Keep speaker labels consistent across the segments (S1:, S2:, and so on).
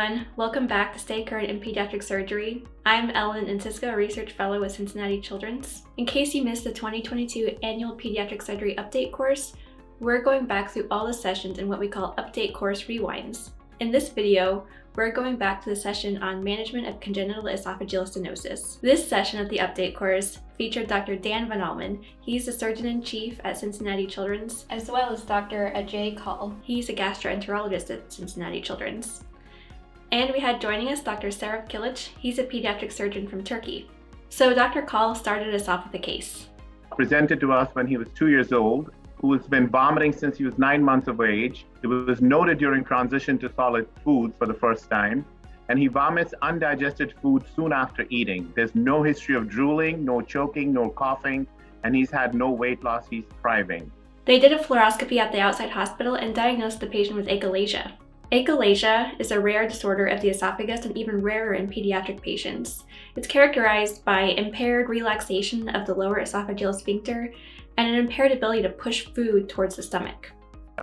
S1: everyone. Welcome back to Stay Current in Pediatric Surgery. I'm Allmen Encisco, a research fellow with Cincinnati Children's. In case you missed the 2022 annual Pediatric Surgery Update course, we're going back through all the sessions in what we call Update Course Rewinds. In this video, we're going back to the session on management of congenital esophageal stenosis. This session of the update course featured Dr. Dan Van Allmen. He's the Surgeon-in-Chief at Cincinnati Children's, as well as Dr. Ajay Kaul. He's a gastroenterologist at Cincinnati Children's. And we had joining us Dr. Selcuk Kilic. He's a pediatric surgeon from Turkey. So Dr. Kaul started us off with a case.
S2: Presented to us when he was 2 years old, who has been vomiting since he was 9 months of age. It was noted during transition to solid foods for the first time, and he vomits undigested food soon after eating. There's no history of drooling, no choking, no coughing, and he's had no weight loss. He's thriving.
S1: They did a fluoroscopy at the outside hospital and diagnosed the patient with achalasia. Achalasia is a rare disorder of the esophagus and even rarer in pediatric patients. It's characterized by impaired relaxation of the lower esophageal sphincter and an impaired ability to push food towards the stomach.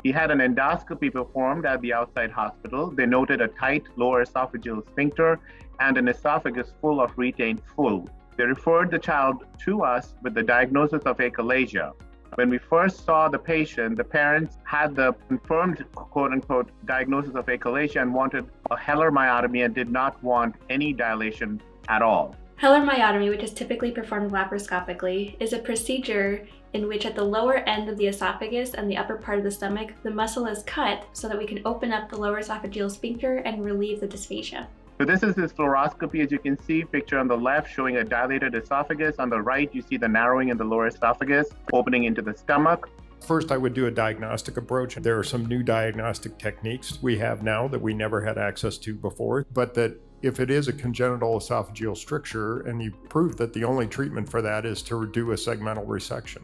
S2: He had an endoscopy performed at the outside hospital. They noted a tight lower esophageal sphincter and an esophagus full of retained fluid. They referred the child to us with the diagnosis of achalasia. When we first saw the patient, the parents had the confirmed quote-unquote diagnosis of achalasia and wanted a Heller myotomy and did not want any dilation at all.
S1: Heller myotomy, which is typically performed laparoscopically, is a procedure in which at the lower end of the esophagus and the upper part of the stomach, the muscle is cut so that we can open up the lower esophageal sphincter and relieve the dysphagia.
S2: So this is his fluoroscopy. As you can see, picture on the left showing a dilated esophagus. On the right, you see the narrowing in the lower esophagus, opening into the stomach.
S3: First, I would do a diagnostic approach. There are some new diagnostic techniques we have now that we never had access to before, but that if it is a congenital esophageal stricture and you prove that the only treatment for that is to do a segmental resection.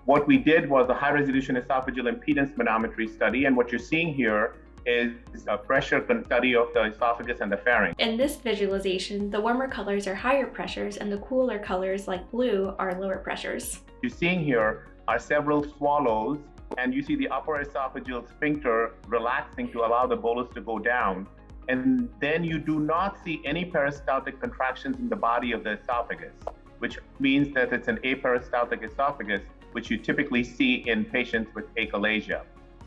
S2: What we did was a high-resolution esophageal impedance manometry study, and what you're seeing here is a pressure study of the esophagus and the pharynx.
S1: In this visualization, the warmer colors are higher pressures and the cooler colors like blue are lower pressures.
S2: You're seeing here are several swallows, and you see the upper esophageal sphincter relaxing to allow the bolus to go down. And then you do not see any peristaltic contractions in the body of the esophagus, which means that it's an aperistaltic esophagus, which you typically see in patients with achalasia.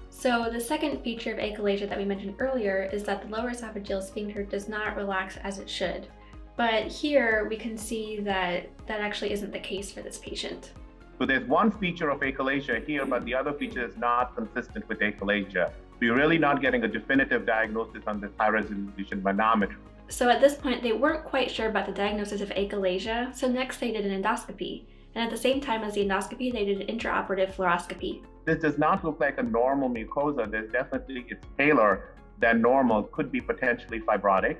S1: So the second feature of achalasia that we mentioned earlier is that the lower esophageal sphincter does not relax as it should. But here we can see that that actually isn't the case for this patient.
S2: So there's one feature of achalasia here, but the other feature is not consistent with achalasia. We're really not getting a definitive diagnosis on this high-resolution manometry.
S1: So at this point, they weren't quite sure about the diagnosis of achalasia, so next they did an endoscopy. And at the same time as the endoscopy, they did an intraoperative fluoroscopy.
S2: This does not look like a normal mucosa. There's definitely, it's paler than normal, could be potentially fibrotic.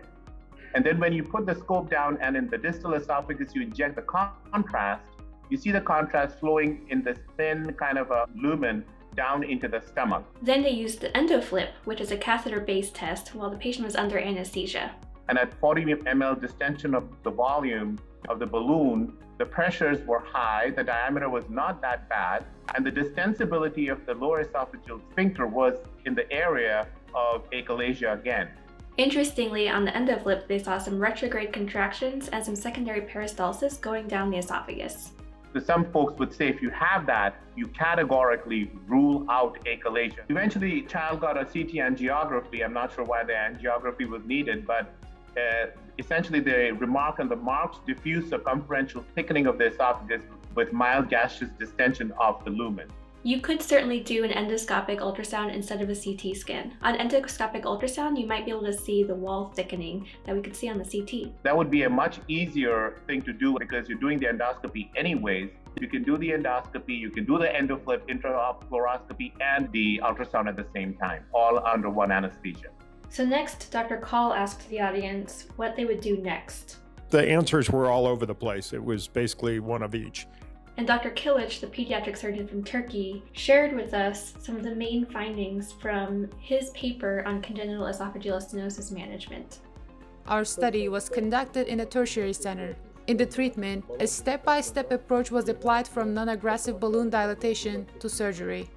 S2: And then when you put the scope down and in the distal esophagus, you inject the contrast, you see the contrast flowing in this thin kind of a lumen down into the stomach.
S1: Then they used the endoflip, which is a catheter-based test, while the patient was under anesthesia.
S2: And at 40 ml distension of the volume of the balloon, the pressures were high, the diameter was not that bad, and the distensibility of the lower esophageal sphincter was in the area of achalasia again.
S1: Interestingly, on the endoflip, they saw some retrograde contractions and some secondary peristalsis going down the esophagus.
S2: So some folks would say if you have that, you categorically rule out achalasia. Eventually, the child got a CT angiography. I'm not sure why the angiography was needed, but essentially they remark on the marked diffuse circumferential thickening of the esophagus with mild gaseous distension of the lumen.
S1: You could certainly do an endoscopic ultrasound instead of a CT scan. On endoscopic ultrasound, you might be able to see the wall thickening that we could see on the CT.
S2: That would be a much easier thing to do because you're doing the endoscopy anyways. You can do the endoscopy, you can do the endoflip, intrafluoroscopy, and the ultrasound at the same time, all under one anesthesia.
S1: So next, Dr. Kaul asked the audience what they would do next.
S3: The answers were all over the place. It was basically one of each.
S1: And Dr. Kilic, the pediatric surgeon from Turkey, shared with us some of the main findings from his paper on congenital esophageal stenosis management.
S4: Our study was conducted in a tertiary center. In the treatment, a step-by-step approach was applied from non-aggressive balloon dilatation to surgery.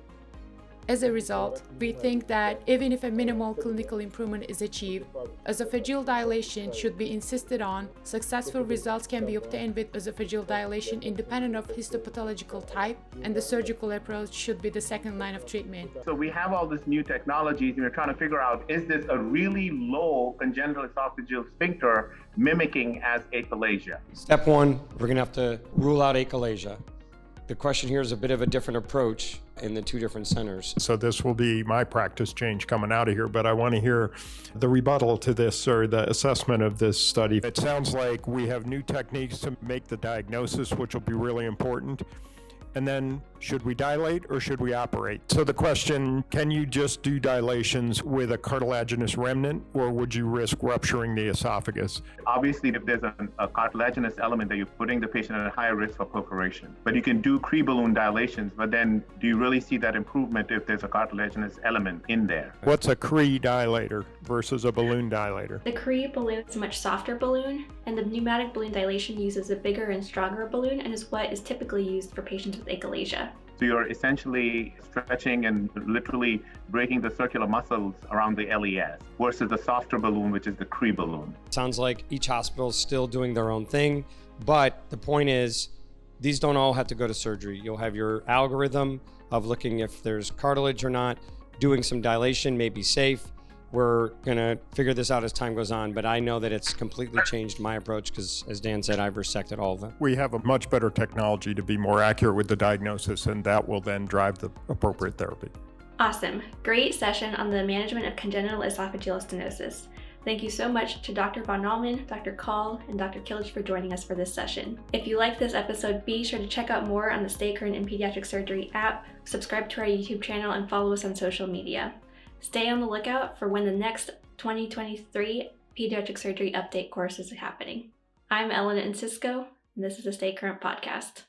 S4: As a result, we think that even if a minimal clinical improvement is achieved, esophageal dilation should be insisted on. Successful results can be obtained with esophageal dilation independent of histopathological type, and the surgical approach should be the second line of treatment.
S2: So we have all this new technologies, and we're trying to figure out, is this a really low congenital esophageal sphincter mimicking as achalasia?
S5: Step one, we're going to have to rule out achalasia. The question here is a bit of a different approach in the two different centers.
S3: So this will be my practice change coming out of here, but I want to hear the rebuttal to this or the assessment of this study. It sounds like we have new techniques to make the diagnosis, which will be really important. And then, should we dilate or should we operate? So the question, can you just do dilations with a cartilaginous remnant, or would you risk rupturing the esophagus?
S2: Obviously, if there's a cartilaginous element, that you're putting the patient at a higher risk for perforation. But you can do Cree-balloon dilations, but then do you really see that improvement if there's a cartilaginous element in there?
S3: What's a Cree dilator versus a balloon dilator?
S1: The Cree balloon is a much softer balloon, and the pneumatic balloon dilation uses a bigger and stronger balloon and is what is typically used for patients with achalasia.
S2: So you're essentially stretching and literally breaking the circular muscles around the LES versus the softer balloon, which is the Cree balloon.
S5: Sounds like each hospital is still doing their own thing, but the point is, these don't all have to go to surgery. You'll have your algorithm of looking if there's cartilage or not. Doing some dilation may be safe. We're going to figure this out as time goes on, but I know that it's completely changed my approach because, as Dan said, I've resected all of them.
S3: We have a much better technology to be more accurate with the diagnosis, and that will then drive the appropriate therapy.
S1: Awesome. Great session on the management of congenital esophageal stenosis. Thank you so much to Dr. von Allmen, Dr. Kaul, and Dr. Kilic for joining us for this session. If you liked this episode, be sure to check out more on the Stay Current in Pediatric Surgery app, subscribe to our YouTube channel, and follow us on social media. Stay on the lookout for when the next 2023 Pediatric Surgery Update course is happening. I'm Allmen Ajay Kaul, and this is the Stay Current podcast.